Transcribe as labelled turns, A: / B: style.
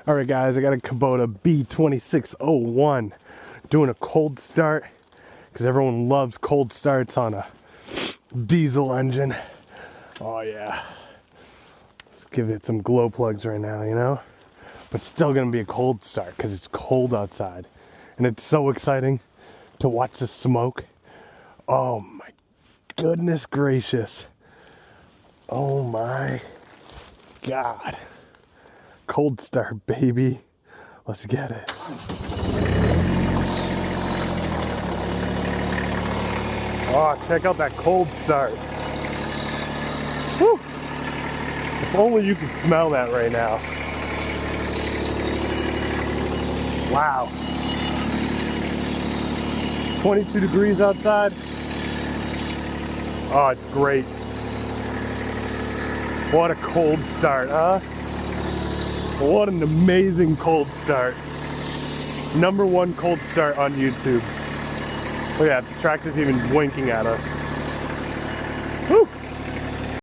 A: All right, guys, I got a Kubota B2601 doing a cold start because everyone loves cold starts on a diesel engine. Oh yeah, let's give it some glow plugs right now, you know, but still gonna be a cold start because it's cold outside and it's so exciting to watch the smoke. Oh my goodness gracious, oh my god. Cold start, baby. Let's get it. Oh, check out that cold start. Whew. If only you could smell that right now. Wow. 22 degrees outside. Oh, it's great. What a cold start, huh? What an amazing cold start. #1 cold start on YouTube. Look at that, the tractor's even winking at us.